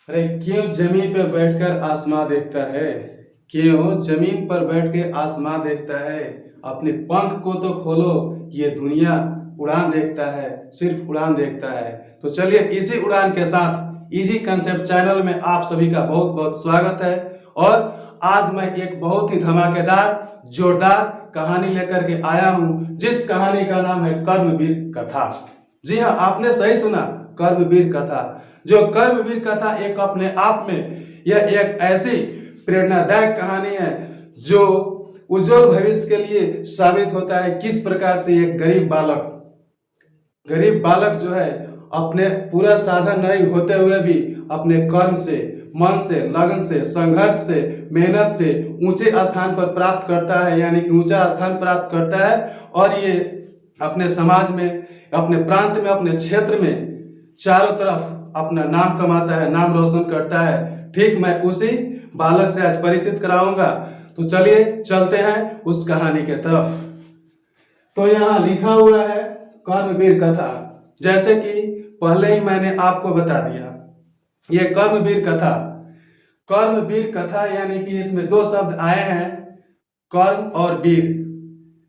अरे क्यों जमीन पे बैठकर आसमां देखता है। क्यों जमीन पर बैठ के आसमां देखता है। अपने पंख को तो खोलो, ये दुनिया उड़ान देखता है, सिर्फ उड़ान देखता है। तो चलिए इसी उड़ान के साथ इजी कंसेप्ट चैनल में आप सभी का बहुत बहुत स्वागत है। और आज मैं एक बहुत ही धमाकेदार जोरदार कहानी लेकर के आया हूँ, जिस कहानी का नाम है कर्मवीर कथा। जी हाँ, आपने सही सुना, कर्मवीर कथा। जो कर्मवीर कथा एक अपने आप में यह एक ऐसी प्रेरणादायक कहानी है जो उज्जवल भविष्य के लिए साबित होता है। किस प्रकार से एक गरीब बालक जो है अपने पूरा साधन नहीं होते हुए भी अपने कर्म से, मन से, लगन से, संघर्ष से, मेहनत से ऊंचे स्थान पर प्राप्त करता है, यानी कि ऊंचा स्थान प्राप्त करता है। और ये अपने समाज में, अपने प्रांत में, अपने क्षेत्र में चारों तरफ अपना नाम कमाता है, नाम रोशन करता है। ठीक मैं उसी बालक से आज परिचित कराऊंगा। तो चलिए चलते हैं उस कहानी के तरफ। तो यहाँ लिखा हुआ है कर्मवीर कथा। जैसे कि पहले ही मैंने आपको बता दिया, ये कर्मवीर कथा यानी कि इसमें दो शब्द आए हैं, कर्म और वीर।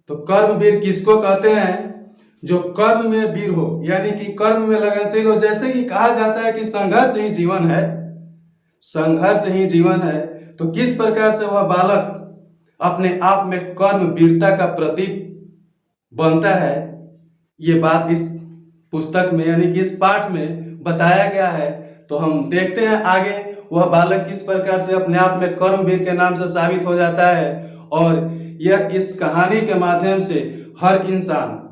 तो कर्मवीर किसको कहते हैं? जो कर्म में वीर हो, यानी कि कर्म में लगनशील हो। जैसे कि कहा जाता है कि संघर्ष ही जीवन है, संघर्ष ही जीवन है। तो किस प्रकार से वह बालक अपने आप में कर्म वीरता का प्रतीक बनता है, ये बात इस पुस्तक में यानी कि इस पाठ में बताया गया है। तो हम देखते हैं आगे वह बालक किस प्रकार से अपने आप में कर्मवीर के नाम से साबित हो जाता है। और यह इस कहानी के माध्यम से हर इंसान,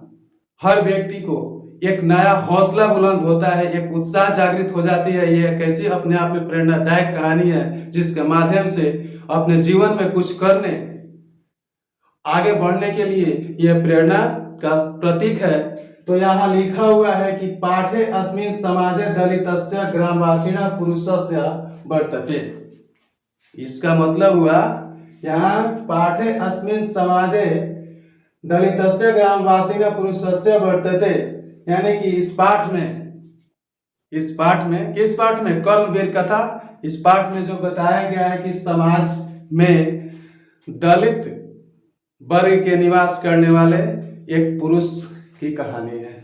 हर व्यक्ति को एक नया हौसला बुलंद होता है, एक उत्साह जागृत हो जाती है। यह कैसी अपने आप में प्रेरणादायक कहानी है, जिसके माध्यम से अपने जीवन में कुछ करने, आगे बढ़ने के लिए यह प्रेरणा का प्रतीक है। तो यहाँ लिखा हुआ है कि पाठे अस्मिन् समाजे दलितस्य ग्रामवासिनः पुरुषस्य वर्तते। इसका मतलब हुआ यहाँ पाठे अस्मिन् समाजे दलितस्य ग्रामवासिनः पुरुषस्य वर्तते, यानी कि इस पाठ में किस पाठ में? कर्मवीर कथा। इस पाठ में जो बताया गया है कि समाज में दलित वर्ग के निवास करने वाले एक पुरुष की कहानी है।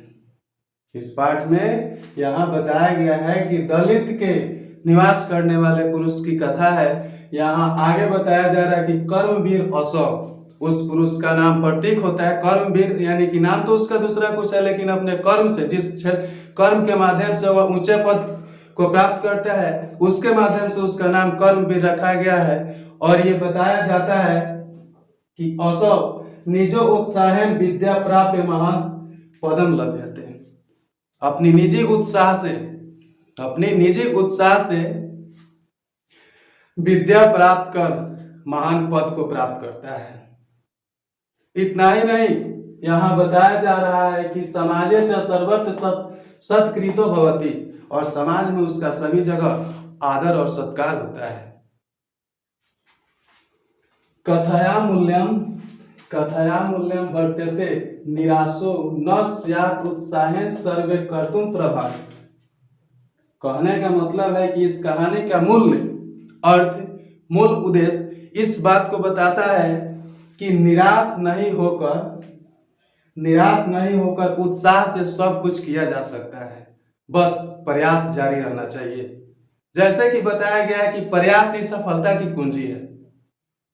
इस पाठ में यहाँ बताया गया है कि दलित के निवास करने वाले पुरुष की कथा है। यहाँ आगे बताया जा रहा है कि कर्मवीर अशोक, उस पुरुष का नाम प्रतीक होता है कर्मवीर, यानी कि नाम तो उसका दूसरा कुछ है, लेकिन अपने कर्म से, जिस कर्म के माध्यम से वह ऊंचे पद को प्राप्त करता है, उसके माध्यम से उसका नाम कर्मवीर रखा गया है। और ये बताया जाता है कि अशोक निजो उत्साहेन विद्या प्राप्य महान पदम लभ्यते। अपनी निजी उत्साह से विद्या प्राप्त कर महान पद को प्राप्त करता है। इतना ही नहीं, यहाँ बताया जा रहा है कि समाजे च सर्वत्र सत्कृतो भवति, और समाज में उसका सभी जगह आदर और सत्कार होता है। कथया मूल्यम वर्तते निराशो न स्यात् उत्साहेन सर्वे कर्तुम प्रभाव। कहने का मतलब है कि इस कहानी का मूल उद्देश्य इस बात को बताता है कि निराश नहीं होकर उत्साह से सब कुछ किया जा सकता है, बस प्रयास जारी रहना चाहिए। जैसे कि बताया गया है कि प्रयास ही सफलता की कुंजी है,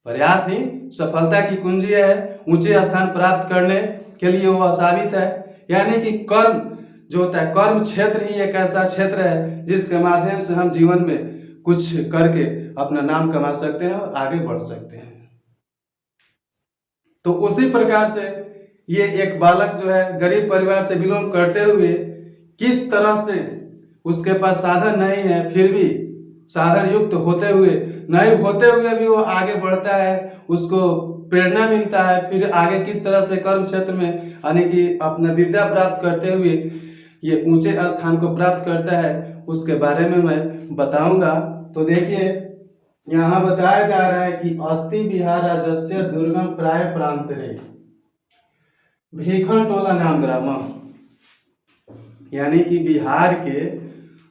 प्रयास ही सफलता की कुंजी है। ऊंचे स्थान प्राप्त करने के लिए वह साबित है। यानी कि कर्म जो होता है, कर्म क्षेत्र ही एक ऐसा क्षेत्र है जिसके माध्यम से हम जीवन में कुछ करके अपना नाम कमा सकते हैं और आगे बढ़ सकते हैं। तो उसी प्रकार से ये एक बालक जो है गरीब परिवार से बिलोंग करते हुए किस तरह से उसके पास साधन नहीं है, फिर भी साधन युक्त होते हुए भी वो आगे बढ़ता है, उसको प्रेरणा मिलता है। फिर आगे किस तरह से कर्म क्षेत्र में यानी कि अपना विद्या प्राप्त करते हुए ये ऊंचे स्थान को प्राप्त करता है, उसके बारे में मैं बताऊंगा। तो देखिए यहाँ बताया जा रहा है कि अस्ति बिहार राज्यस्य दुर्गम प्राय प्रांतरे भीखन टोला नाम ग्राम, यानी कि बिहार के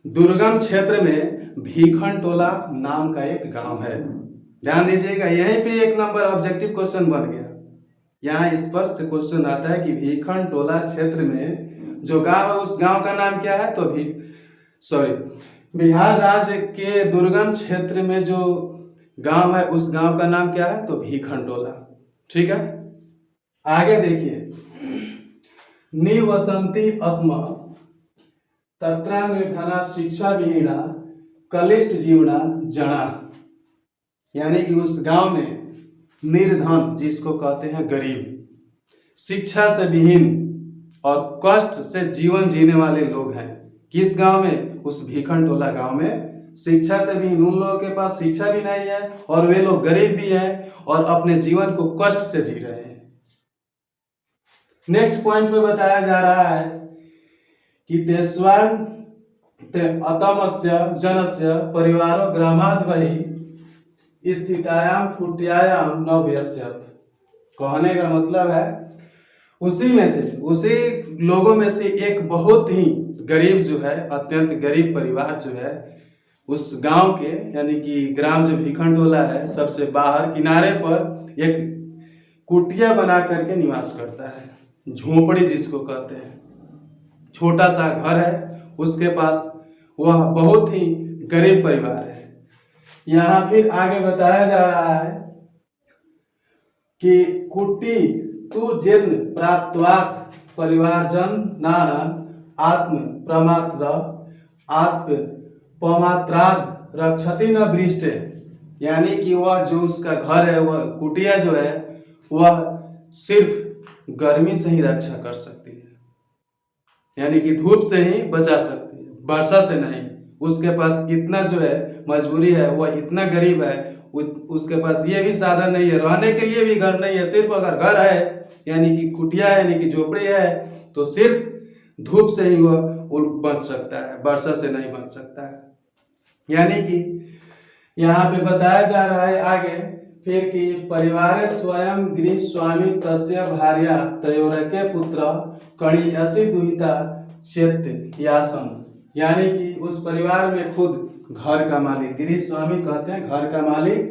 दुर्गम क्षेत्र में भीखन टोला नाम का एक गांव है। ध्यान दीजिएगा, यहीं पे 1 नंबर ऑब्जेक्टिव क्वेश्चन बन गया। यहाँ इस पर से क्वेश्चन आता है कि भीखन टोला क्षेत्र में जो गांव है उस गांव का नाम क्या है, तो बिहार राज्य के दुर्गम क्षेत्र में जो गांव है उस गांव का नाम क्या है, तो भीखन टोला। ठीक है, आगे देखिए, निवसंती अस्म तत्रा निर्धना शिक्षा विहीना कलिष्ट जीवना जना, यानी कि उस गांव में निर्धन जिसको कहते हैं गरीब, शिक्षा से विहीन और कष्ट से जीवन जीने वाले लोग हैं। किस गांव में, उस भीखन टोला गांव में शिक्षा से विहीन, उन लोगों के पास शिक्षा भी नहीं है और वे लोग गरीब भी हैं और अपने जीवन को कष्ट से जी रहे हैं। नेक्स्ट पॉइंट में बताया जा रहा है कि तेस्वान अतमस्य जनस्य परिवारो ग्रामाद्वहि स्थितायाम कुट्यायाम न व्यस्यत। कहने का मतलब है उसी लोगों में से एक बहुत ही गरीब जो है, अत्यंत गरीब परिवार जो है उस गांव के, यानी कि ग्राम जो भीखन टोला है सबसे बाहर किनारे पर एक कुटिया बना करके निवास करता है, झोपड़ी जिसको कहते हैं। छोटा सा घर है उसके पास, वह बहुत ही गरीब परिवार है। यहाँ फिर आगे बताया जा रहा है कि कुटी तु जिन प्राप्तवात परिवारजन नाना आत्म प्रमात्र आत्म पमात्राद रक्षति न वृष्टे, यानी कि वह जो उसका घर है, वह कुटिया जो है वह सिर्फ गर्मी से ही रक्षा कर सकती है, यानी कि धूप से ही बचा सकती है, वर्षा से नहीं। उसके पास इतना जो है मजबूरी है, वह इतना गरीब है, उसके पास ये भी साधन नहीं है, रहने के लिए भी घर नहीं है। सिर्फ अगर घर है यानी कि कुटिया है, यानी कि झोपड़ी है, तो सिर्फ धूप से ही वह बच सकता है, वर्षा से नहीं बच सकता है। यानी कि यहाँ पे बताया जा रहा है आगे फिर कि परिवार स्वयं गृह स्वामी तस्य भार्या तयोरके पुत्र कणियसी दुहिता चेत यासन, यानी कि उस परिवार में खुद घर का मालिक, गृह स्वामी कहते हैं घर का मालिक,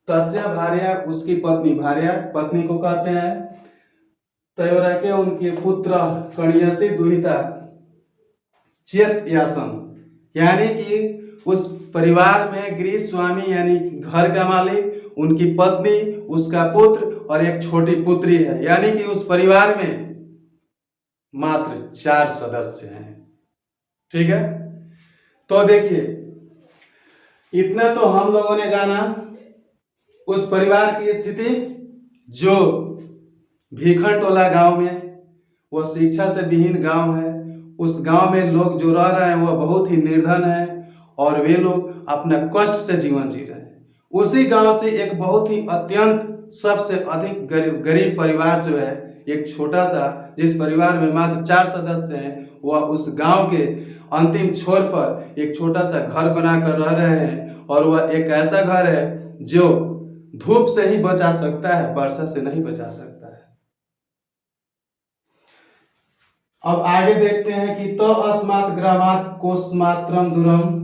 तस्य भार्या उसकी पत्नी, भार्या पत्नी को कहते हैं, तयोरके उनके पुत्र कणियसी दुहिता चेत यासन, यानी कि उस परिवार में गृह स्वामी यानी घर का मालिक, उनकी पत्नी, उसका पुत्र और एक छोटी पुत्री है, यानी कि उस परिवार में मात्र 4 सदस्य हैं। ठीक है, तो देखिए इतना तो हम लोगों ने जाना उस परिवार की स्थिति, जो भीखन टोला गांव में, वो शिक्षा से विहीन गांव है। उस गांव में लोग जो रह रहे हैं वह बहुत ही निर्धन है और वे लोग अपना कष्ट से जीवन जी रहे हैं। उसी गांव से एक बहुत ही अत्यंत सबसे अधिक गरीब परिवार जो है, एक छोटा सा, जिस परिवार में मात्र 4 सदस्य हैं, वह उस गांव के अंतिम छोर पर एक छोटा सा घर बनाकर रह रहे हैं, और वह एक ऐसा घर है जो धूप से ही बचा सकता है, वर्षा से नहीं बचा सकता है। अब आगे देखते हैं कि तो अस्मात् ग्रामात् कोशमात्रम दूरम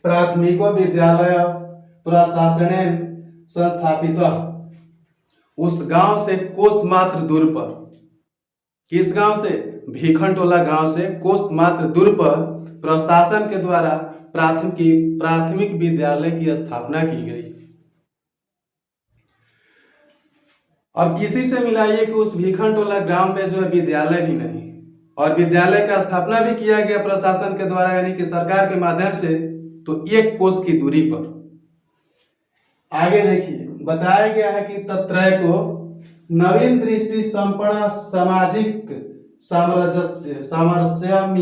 प्राथमिको विद्यालय प्रशासनेन संस्थापित। उस गांव से कोस मात्र दूर पर, किस गांव से, भीखन टोला गांव से कोस मात्र दूर पर प्रशासन के द्वारा प्राथमिक विद्यालय की स्थापना की गई। अब इसी से मिलाइए कि उस भीखन टोला गांव में जो है विद्यालय भी नहीं, और विद्यालय का स्थापना भी किया गया प्रशासन के द्वारा, यानी कि सरकार के माध्यम से, तो 1 कोस की दूरी पर। आगे देखिए बताया गया है कि तत्रय को नवीन दृष्टि संपन्न सामाजिक सामरस्यात्मक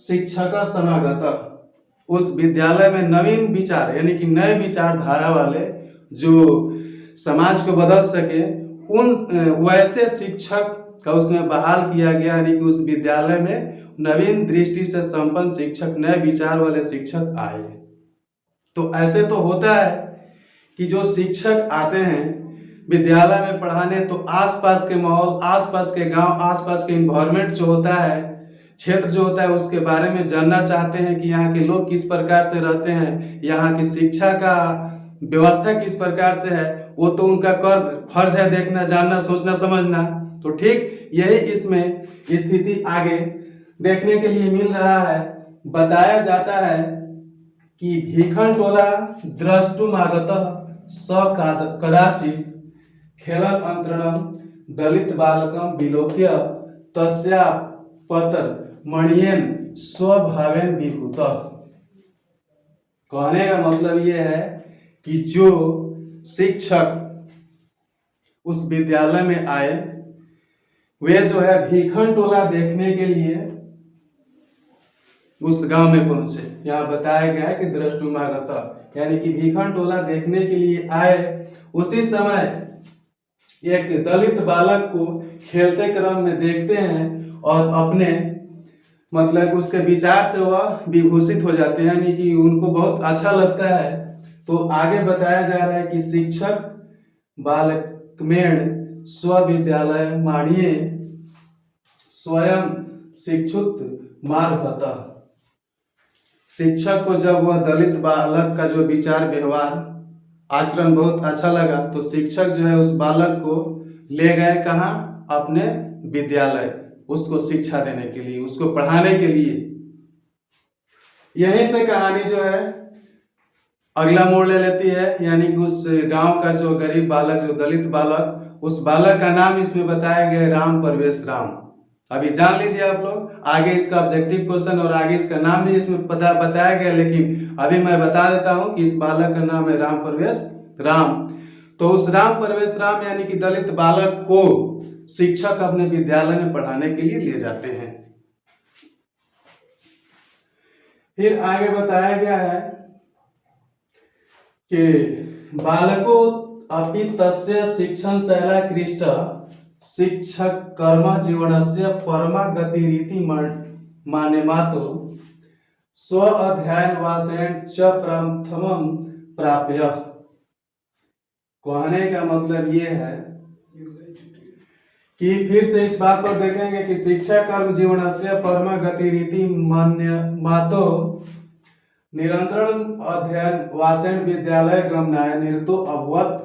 शिक्षक समागत। उस विद्यालय में नवीन विचार यानी कि नए विचारधारा वाले जो समाज को बदल सके, उन वैसे शिक्षक का उसमें बहाल किया गया, यानी कि उस विद्यालय में नवीन दृष्टि से संपन्न शिक्षक, नए विचार वाले शिक्षक आए। तो ऐसे तो होता है कि जो शिक्षक आते हैं विद्यालय में पढ़ाने, तो आसपास के माहौल, आसपास के गांव, आसपास के इन्वायरमेंट जो होता है, क्षेत्र जो होता है उसके बारे में जानना चाहते हैं कि यहाँ के लोग किस प्रकार से रहते हैं, यहाँ की शिक्षा का व्यवस्था किस प्रकार से है, वो तो उनका कर्म फर्ज है देखना, जानना, सोचना, समझना। तो ठीक यही इसमें स्थिति आगे देखने के लिए मिल रहा है। बताया जाता है कि भीखन टोला द्रष्टुमागतः स कदाचित् खेलत अंतरणम दलित बालकम विलोक्य तस्या पतर मणियन स्वभावेन विभूत। कहने का मतलब ये है कि जो शिक्षक उस विद्यालय में आए वे जो है भीखन टोला देखने के लिए उस गांव में पहुंचे। यहाँ बताया गया है कि द्रष्टुमागतः यानी कि भीखन टोला देखने के लिए आए। उसी समय एक दलित बालक को खेलते क्रम में देखते हैं और अपने मतलब उसके विचार से वह विभूषित हो जाते हैं, यानी कि उनको बहुत अच्छा लगता है। तो आगे बताया जा रहा है कि शिक्षक बालकमेण स्वविद्यालय माणिये स्वयं शिक्षुत मार्भत। शिक्षक को जब वह दलित बालक का जो विचार व्यवहार आचरण बहुत अच्छा लगा तो शिक्षक जो है उस बालक को ले गए कहाँ, अपने विद्यालय, उसको शिक्षा देने के लिए, उसको पढ़ाने के लिए। यहीं से कहानी जो है अगला मोड़ ले लेती है, यानी कि उस गांव का जो गरीब बालक, जो दलित बालक, उस बालक का नाम इसमें बताया गया है राम परवेश राम। अभी जान लीजिए आप लोग, आगे इसका ऑब्जेक्टिव क्वेश्चन और आगे इसका नाम भी इसमें बताया गया, लेकिन अभी मैं बता देता हूं कि इस बालक का नाम है राम परवेश राम। तो उस राम परवेश राम यानी कि दलित बालक को शिक्षक अपने विद्यालय में पढ़ाने के लिए ले जाते हैं। फिर आगे बताया गया है कि बालको अपि तस्य शिक्षण शैला कृष्ट शिक्षक कर्म जीवनस्य परमा गतिरीति मान्यमातो स्व अध्ययन वासेन च प्रथमम प्राप्य। कहने का मतलब ये है कि फिर से इस बात पर देखेंगे कि शिक्षा कर्म जीवनस्य परमा गतिरीति मान्यमातो निरंतर अध्ययन वासेन विद्यालय गमनाय निरतो अभवत।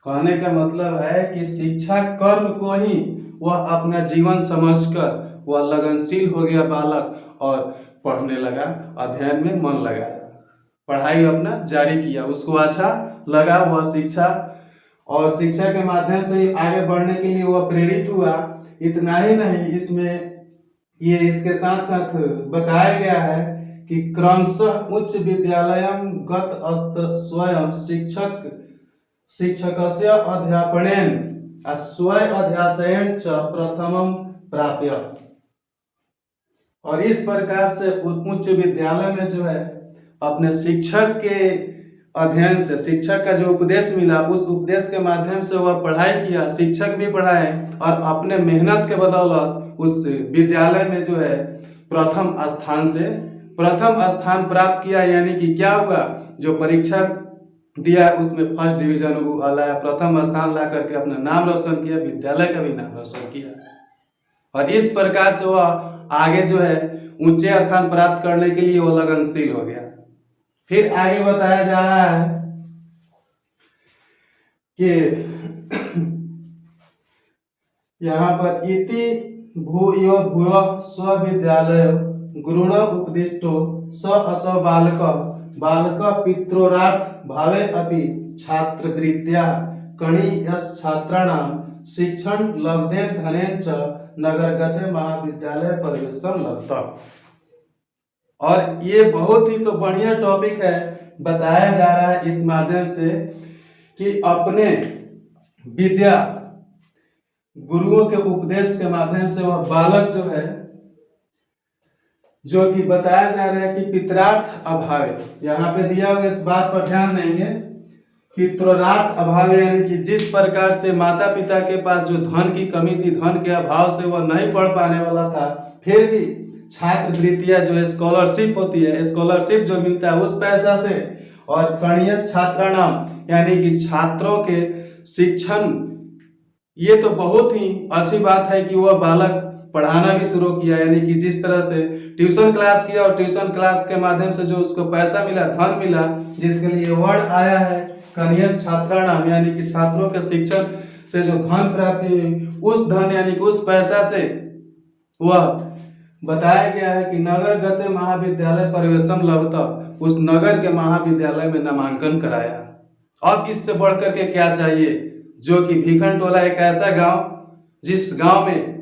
कहने का मतलब है कि शिक्षा कर्म को ही वह अपना जीवन समझकर वह लगनशील हो गया बालक और पढ़ने लगा, अध्ययन में मन लगाया, पढ़ाई अपना जारी किया, उसको अच्छा लगा वह शिक्षा, और शिक्षा के माध्यम से ही आगे बढ़ने के लिए वह प्रेरित हुआ। इतना ही नहीं, इसमें ये इसके साथ साथ बताया गया है कि क्रमशः उच्च विद्यालयं गत अस्त स्वयं शिक्षकस्य अध्यापनेन स्वयं अध्यासयन च प्रथमम प्राप्य। और इस प्रकार से उच्च विद्यालय में जो है अपने शिक्षक के अध्ययन से, शिक्षक का जो उपदेश मिला उस उपदेश के माध्यम से वह पढ़ाई किया, शिक्षक भी पढ़ाए और अपने मेहनत के बदौलत उस विद्यालय में जो है प्रथम स्थान प्राप्त किया। यानी कि क्या हुआ, जो परीक्षा दिया उसमें फर्स्ट डिवीजन वो लाया, प्रथम स्थान ला करके अपना नाम रोशन किया, विद्यालय का भी नाम रोशन किया। और इस प्रकार से वह आगे जो है ऊंचे स्थान प्राप्त करने के लिए वो लगनशील हो गया। फिर आगे बताया जा रहा है कि यहाँ पर इति भूयो भूय स्वविद्यालय गुरुण उपदिष्टो स असो बालक पित्रोरार्थ भावे अपि छात्रवृत्त्या कणीयस छात्राणां शिक्षण लब्धे धनेन च नगरगते महाविद्यालय प्रवेशम लब्धा। और ये बहुत ही तो बढ़िया टॉपिक है, बताया जा रहा है इस माध्यम से कि अपने विद्या गुरुओं के उपदेश के माध्यम से वह बालक जो है, जो कि बताया जा रहा है कि पित्रार्थ अभाव, यहाँ पे दिया हुआ इस बात पर ध्यान देंगे, पित्रोरार्थ अभाव यानी कि जिस प्रकार से माता पिता के पास जो धन की कमी थी, धन के अभाव से वह नहीं पढ़ पाने वाला था, फिर भी छात्रवृत्तियां जो स्कॉलरशिप होती है, स्कॉलरशिप जो मिलता है उस पैसा से, और कणीयस छात्राणाम यानी कि छात्रों के शिक्षण, ये तो बहुत ही अच्छी बात है कि वह बालक पढ़ाना भी शुरू किया, यानी कि जिस तरह से ट्यूशन क्लास किया और ट्यूशन क्लास के माध्यम से जो उसको पैसा मिला, धन मिला, जिसके लिए वर्ड आया है कनियस छात्राणाम, यानी कि छात्रों के शिक्षण से जो धन प्राप्ति हुई, उस धन यानी कि उस पैसा से वह बताया गया है कि नगर गते महाविद्यालय प्रवेशम लभता, उस नगर के महाविद्यालय में नामांकन कराया। अब इससे बढ़कर के क्या चाहिए, जो कि भीखन टोला एक ऐसा गांव जिस गांव में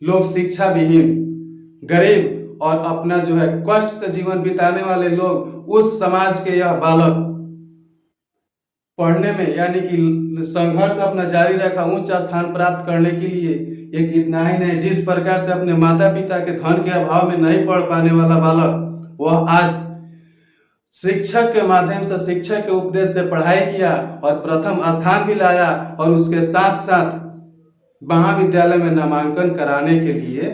लोग शिक्षा विहीन, गरीब और अपना जो है कष्ट से जीवन बिताने वाले लोग, उस समाज के यह बालक पढ़ने में यानी कि संघर्ष अपना जारी रखा उच्च स्थान प्राप्त करने के लिए। एक इतना ही नहीं, जिस प्रकार से अपने माता पिता के धन के अभाव में नहीं पढ़ पाने वाला बालक, वह आज शिक्षक के माध्यम से, शिक्षक के उपदेश से पढ़ाई किया और प्रथम स्थान भी लाया, और उसके साथ साथ महाविद्यालय में नामांकन कराने के लिए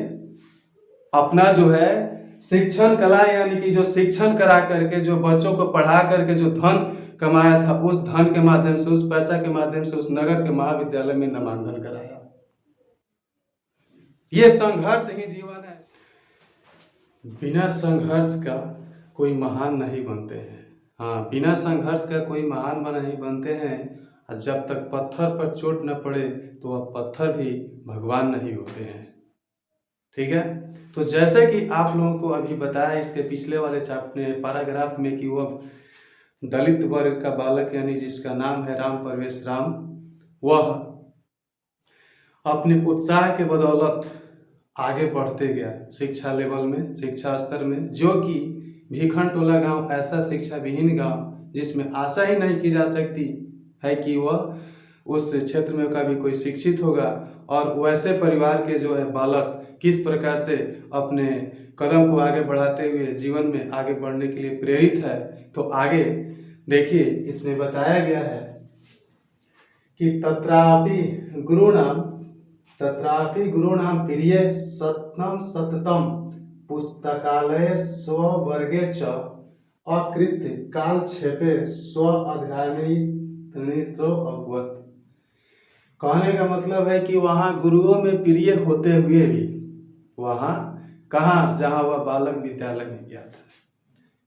अपना जो है शिक्षण कला, यानी कि जो शिक्षण करा करके जो बच्चों को पढ़ा करके जो धन कमाया था, उस धन के माध्यम से, उस पैसा के माध्यम से उस नगर के महाविद्यालय में नामांकन कराया। ये संघर्ष ही जीवन है। बिना संघर्ष का कोई महान नहीं बनते हैं। हाँ, बिना संघर्ष का कोई महान नहीं बनते हैं। और जब तक पत्थर पर चोट न पड़े तो वह पत्थर भी भगवान नहीं होते हैं। ठीक है, तो जैसे कि आप लोगों को अभी बताया इसके पिछले वाले पैराग्राफ में कि वह दलित वर्ग का बालक, यानी जिसका नाम है राम प्रवेश राम, वह अपने उत्साह के बदौलत आगे बढ़ते गया शिक्षा लेवल में, शिक्षा स्तर में, जो कि भीखन टोला गांव ऐसा शिक्षा विहीन गांव जिसमें आशा ही नहीं की जा सकती है कि वह उस क्षेत्र में कभी कोई शिक्षित होगा, और वैसे परिवार के जो है बालक किस प्रकार से अपने कदम को आगे बढ़ाते हुए जीवन में आगे बढ़ने के लिए प्रेरित है। तो आगे देखिए, इसमें बताया गया है कि तत्रापि गुरुणाम प्रिय सततम पुस्तकालय स्ववर्गे च अकृत्य कालक्षेपे स्व अध्याय में अवगत। कहने का मतलब है कि वहाँ गुरुओं में प्रिय होते हुए भी, वहाँ कहाँ, जहाँ वह बालक विद्यालय में गया था,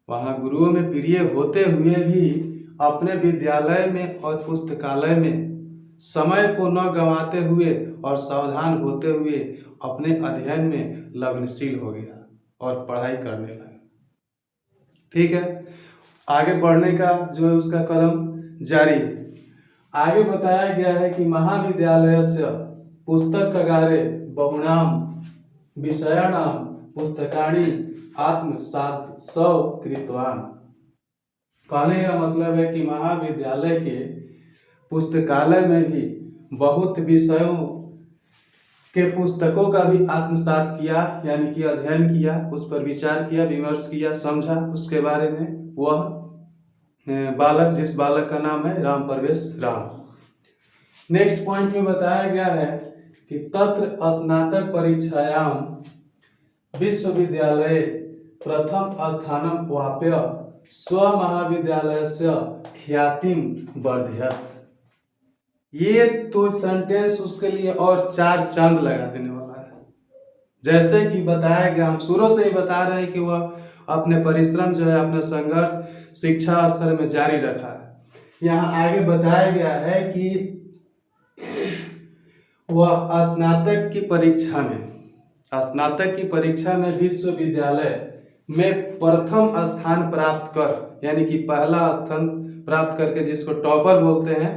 वहाँ गुरुओं में प्रिय होते हुए भी अपने विद्यालय में और पुस्तकालय में समय को न गंवाते हुए और सावधान होते हुए अपने अध्ययन में लग्नशील हो गया और पढ़ाई करने लगा। ठीक है, आगे बढ़ने का जो है उसका कदम जारी है। आगे बताया गया है कि महाविद्यालय से पुस्तकागारे बहुनाम विषयाणाम पुस्तकानि आत्मसात सौ कृतवान। कहने का मतलब है कि महाविद्यालय के पुस्तकालय में भी बहुत विषयों के पुस्तकों का भी आत्मसात किया, यानी कि अध्ययन किया, उस पर विचार किया, विमर्श किया, समझा उसके बारे में। वह बालक, जिस बालक का नाम है राम प्रवेश राम। नेक्स्ट पॉइंट में बताया गया है कि तत्र स्नातक परीक्षायाम विश्वविद्यालय प्रथम स्थानम वाप्य स्व महाविद्यालयस्य ख्यातिम वर्धयत्। ये तो सेंटेंस उसके लिए और 4 चांद लगा देने वाला है। जैसे कि बताया गया, हम शुरू से ही बता रहे हैं कि वह अपने परिश्रम जो है, अपना संघर्ष शिक्षा स्तर में जारी रखा है। यहाँ आगे बताया गया है कि वह स्नातक की परीक्षा में विश्वविद्यालय में प्रथम स्थान प्राप्त कर, यानी कि पहला स्थान प्राप्त करके, जिसको टॉपर बोलते हैं,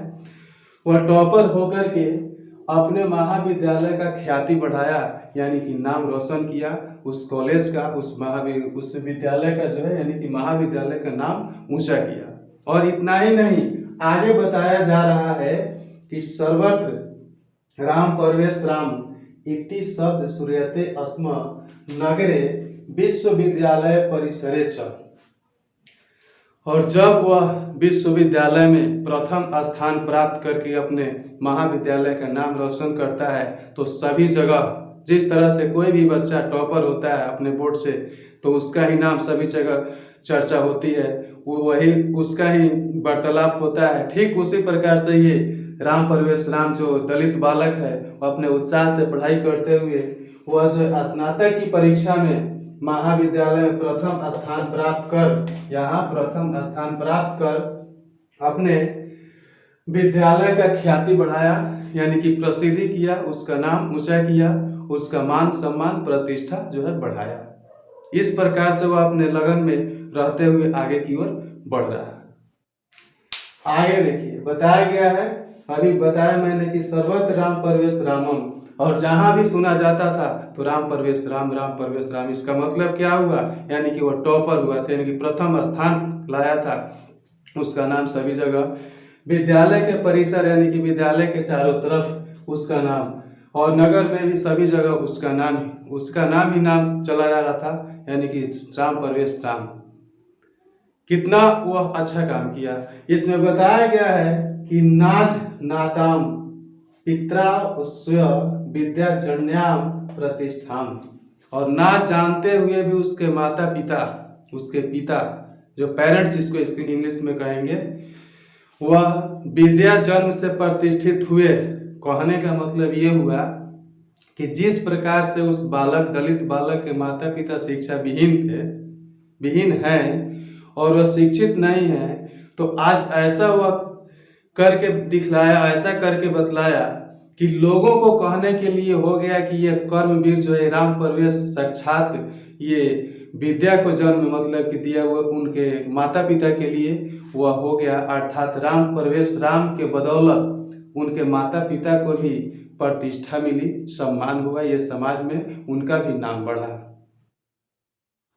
वह टॉपर होकर के अपने महाविद्यालय का ख्याति बढ़ाया, यानी कि नाम रोशन किया उस कॉलेज का, उस विद्यालय का जो है, यानी कि महाविद्यालय का नाम ऊंचा किया। और इतना ही नहीं, आगे बताया जा रहा है कि सर्वत्र राम प्रवेश राम इति शब्द श्रूयते अस्म नगरे विश्वविद्यालय परिसरे च। और जब वह विश्वविद्यालय में प्रथम स्थान प्राप्त करके अपने महाविद्यालय का नाम रोशन करता है, तो सभी जगह, जिस तरह से कोई भी बच्चा टॉपर होता है अपने बोर्ड से, तो उसका ही नाम सभी जगह चर्चा होती है, वही उसका ही वार्तालाप होता है। ठीक उसी प्रकार से ये राम प्रवेश राम जो दलित बालक है, अपने उत्साह से पढ़ाई करते हुए वह जो स्नातक की परीक्षा में महाविद्यालय में प्रथम स्थान प्राप्त कर, यहाँ प्रथम स्थान प्राप्त कर अपने विद्यालय का ख्याति बढ़ाया, यानी कि प्रसिद्धि किया, उसका नाम ऊंचा किया, उसका मान सम्मान प्रतिष्ठा जो है बढ़ाया। इस प्रकार से वह अपने लगन में रहते हुए आगे की ओर बढ़ रहा है। आगे देखिए बताया गया है, अभी बताया मैंने कि सर्वत्र राम परवेश रामम, और जहां भी सुना जाता था तो राम परवेश राम, राम परवेश राम। इसका मतलब क्या हुआ, यानी कि वह टॉपर हुआ था, यानी कि प्रथम स्थान लाया था। उसका नाम सभी जगह, विद्यालय के परिसर यानी कि विद्यालय के चारों तरफ उसका नाम, और नगर में भी सभी जगह उसका नाम ही नाम चला जा रहा था, यानी कि राम परवेश राम। कितना वह अच्छा काम किया। इसमें बताया गया है कि नाज नाताम पित्रा स्व विद्याजन्याम प्रतिष्ठाम, और ना जानते हुए भी उसके माता पिता, उसके पिता जो पेरेंट्स इसको इंग्लिश में कहेंगे, वह विद्या जन्म से प्रतिष्ठित हुए। कहने का मतलब ये हुआ कि जिस प्रकार से उस बालक, दलित बालक के माता पिता शिक्षा विहीन हैं और वह शिक्षित नहीं है, तो आज ऐसा वह करके दिखलाया, ऐसा करके बतलाया कि लोगों को कहने के लिए हो गया कि ये कर्मवीर जो है राम परवेश साक्षात ये विद्या को जन्म मतलब कि दिया हुआ उनके माता पिता के लिए वह हो गया, अर्थात राम परवेश राम के बदौलत उनके माता पिता को भी प्रतिष्ठा मिली, सम्मान हुआ, ये समाज में उनका भी नाम बढ़ा।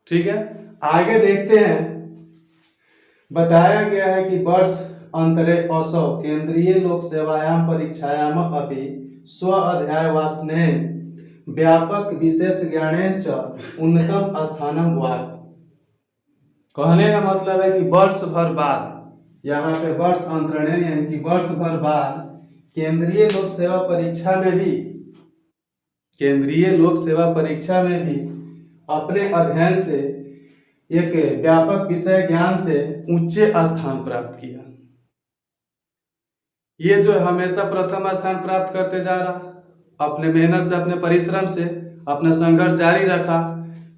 ठीक है, आगे देखते हैं। बताया गया है कि वर्ष अंतरे असौ केंद्रीय लोक सेवायाम परीक्षायाम अपि स्व अध्यायवासने व्यापक विशेष ज्ञानेन च उन्नतम स्थानम वाद। कहने का मतलब है कि वर्ष भर बाद, यहाँ पे वर्ष अंतरण यानी कि वर्ष भर बाद केंद्रीय लोक सेवा परीक्षा में भी अपने अध्ययन से एक व्यापक विषय ज्ञान से ऊंचे स्थान प्राप्त किया। ये जो हमेशा प्रथम स्थान प्राप्त करते जा रहा, अपने मेहनत से, अपने परिश्रम से अपना संघर्ष जारी रखा,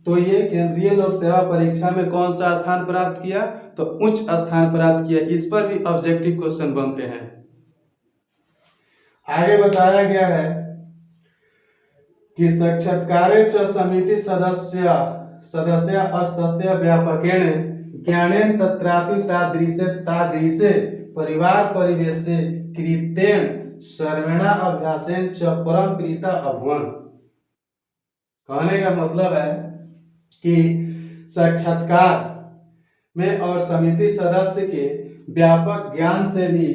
तो ये केंद्रीय लोक सेवा परीक्षा में कौन सा स्थान प्राप्त किया, तो उच्च स्थान प्राप्त किया। इस पर भी ऑब्जेक्टिव क्वेश्चन बनते हैं। आगे बताया गया है कि साक्षात्कारे च समिति सदस्य अस्तस्य व्यापकेण ज्ञानेन तत्रापि तादृशे परिवार परिवेशे कृतेन सर्वेणा अभ्यासेन च परम प्रीता अभवन। कहने का मतलब है कि साक्षात्कार में और समिति सदस्य के व्यापक ज्ञान से भी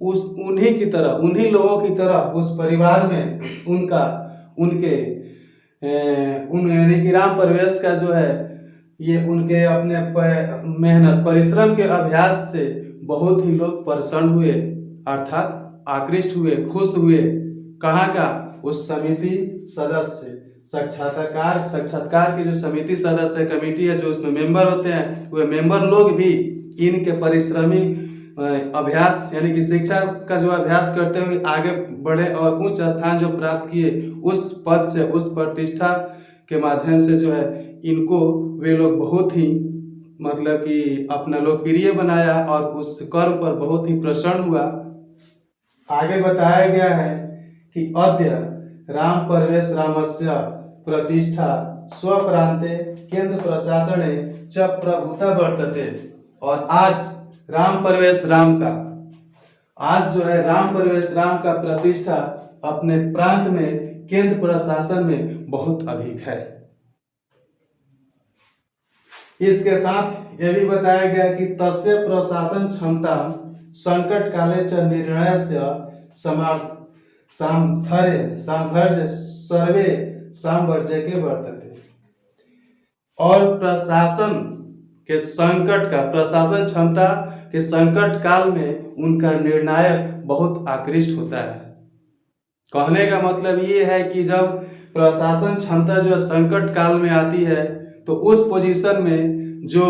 उन्हीं लोगों की तरह उस परिवार में यानी कि राम परवेश का जो है ये उनके अपने मेहनत परिश्रम के अभ्यास से बहुत ही लोग प्रसन्न हुए, अर्थात आकृष्ट हुए, खुश हुए। कहाँ का, उस समिति सदस्य साक्षात्कार की जो समिति सदस्य कमेटी है, जो उसमें मेंबर होते हैं, वे मेंबर लोग भी इनके परिश्रमी अभ्यास यानी कि शिक्षा का जो अभ्यास करते हुए आगे बढ़े और उच्च स्थान जो प्राप्त किए, उस पद से, उस प्रतिष्ठा के माध्यम से जो है इनको वे लोग बहुत ही मतलब कि अपना लोकप्रिय बनाया और उस कर्म पर बहुत ही प्रसन्न हुआ। आगे बताया गया है कि अद्य राम परवेश रामस्य प्रतिष्ठा स्वप्रांते केंद्र प्रशासने च प्रभुता वर्तते। और आज राम परवेश राम का प्रतिष्ठा अपने प्रांत में केंद्र प्रशासन में बहुत अधिक है। इसके साथ यह भी बताया गया कि तस्य प्रशासन क्षमता संकट काले च निर्णयस्य सामर्थ्य सर्वे सामवर्ज्य के वर्तते। और प्रशासन क्षमता के संकट काल में उनका निर्णायक बहुत आकृष्ट होता है। कहने का मतलब ये है कि जब प्रशासन क्षमता जो संकट काल में आती है, तो उस पोजीशन में जो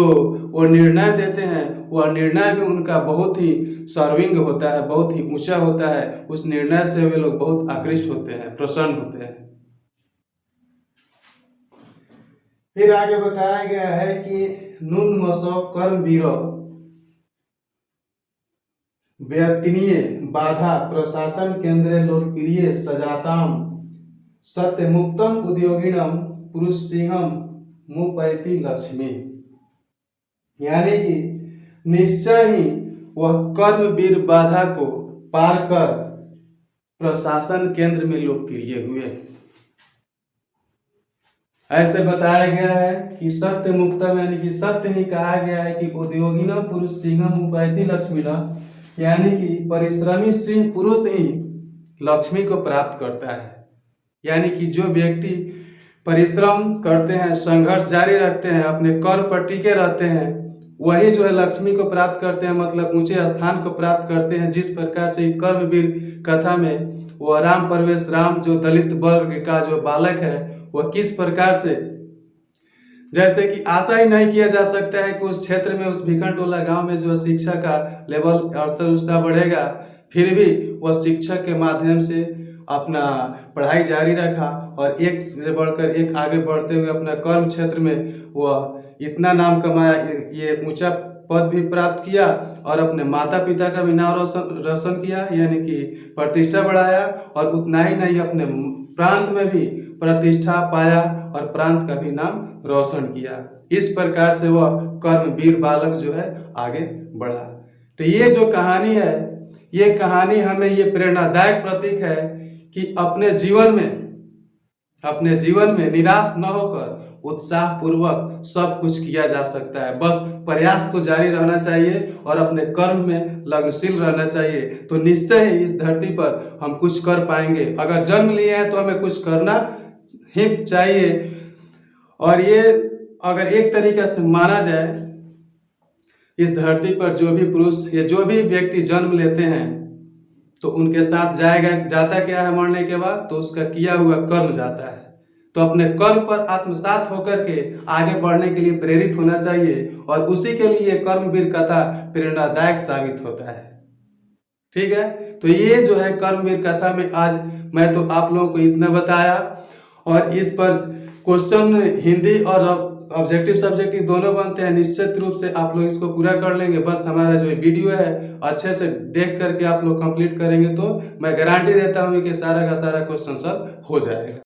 वो निर्णय देते हैं, वह निर्णय भी उनका बहुत ही सर्विंग होता है, बहुत ही ऊंचा होता है। उस निर्णय से वे लोग बहुत आकृष्ट होते हैं, प्रसन्न होते हैं। फिर आगे बताया गया है कि नुन मसो कर्म बीरो व्यक्तिनीय बाधा प्रशासन केंद्र लोकप्रिय सजाताम सत्य मुक्तम उद्योगिनम पुरुष सिंहम मुपैति लक्ष्मी। यानी कि निश्चय ही वह कर्मवीर बाधा को पार कर प्रशासन केंद्र में लोकप्रिय हुए। ऐसे बताया गया है कि सत्य मुक्तम यानी कि सत्य ही कहा गया है कि उद्योगिनम पुरुष सिंहम मुपैति लक्ष्मी, यानी कि परिश्रमी सिंह पुरुष ही लक्ष्मी को प्राप्त करता है। यानी कि जो व्यक्ति परिश्रम करते हैं, संघर्ष जारी रखते हैं, अपने कर्म पर टिके रहते हैं, वही जो है लक्ष्मी को प्राप्त करते हैं, मतलब ऊंचे स्थान को प्राप्त करते हैं। जिस प्रकार से कर्मवीर कथा में वो राम परवेश राम जो दलित वर्ग का जो बालक है वह किस प्रकार से, जैसे कि आशा ही नहीं किया जा सकता है कि उस क्षेत्र में उस भिखनटोला गांव में जो शिक्षा का लेवल स्तर उसका बढ़ेगा, फिर भी वह शिक्षक के माध्यम से अपना पढ़ाई जारी रखा और एक से बढ़कर एक आगे बढ़ते हुए अपना कर्म क्षेत्र में वह इतना नाम कमाया, ये ऊंचा पद भी प्राप्त किया और अपने माता पिता का भी नाम रोशन किया, यानी कि प्रतिष्ठा बढ़ाया, और उतना ही नहीं अपने प्रांत में भी प्रतिष्ठा पाया और प्रांत का भी नाम रोशन किया। इस प्रकार से वह कर्मवीर बालक जो है आगे बढ़ा। तो ये जो कहानी है, ये कहानी हमें ये प्रेरणादायक प्रतीक है कि अपने जीवन में निराश न होकर उत्साह पूर्वक सब कुछ किया जा सकता है। बस प्रयास तो जारी रहना चाहिए और अपने कर्म में लगनशील रहना चाहिए, तो निश्चय ही इस धरती पर हम कुछ कर पाएंगे। अगर जन्म लिए हैं तो हमें कुछ करना ही चाहिए। और ये अगर एक तरीके से माना जाए, इस धरती पर जो भी पुरुष या जो भी व्यक्ति जन्म लेते हैं तो उनके साथ जाता क्या है मरने के बाद, तो उसका किया हुआ कर्म जाता है। तो अपने कर्म पर आत्मसात होकर के आगे बढ़ने के लिए प्रेरित होना चाहिए, और उसी के लिए कर्मवीर कथा प्रेरणादायक साबित होता है। ठीक है, तो ये जो है कर्मवीर कथा में आज मैं तो आप लोगों को इतना बताया, और इस पर क्वेश्चन हिंदी और ऑब्जेक्टिव सब्जेक्टिव दोनों बनते हैं। निश्चित रूप से आप लोग इसको पूरा कर लेंगे। बस हमारा जो वीडियो है अच्छे से देख करके आप लोग कंप्लीट करेंगे तो मैं गारंटी देता हूँ कि सारा का सारा क्वेश्चन सब हो जाएगा।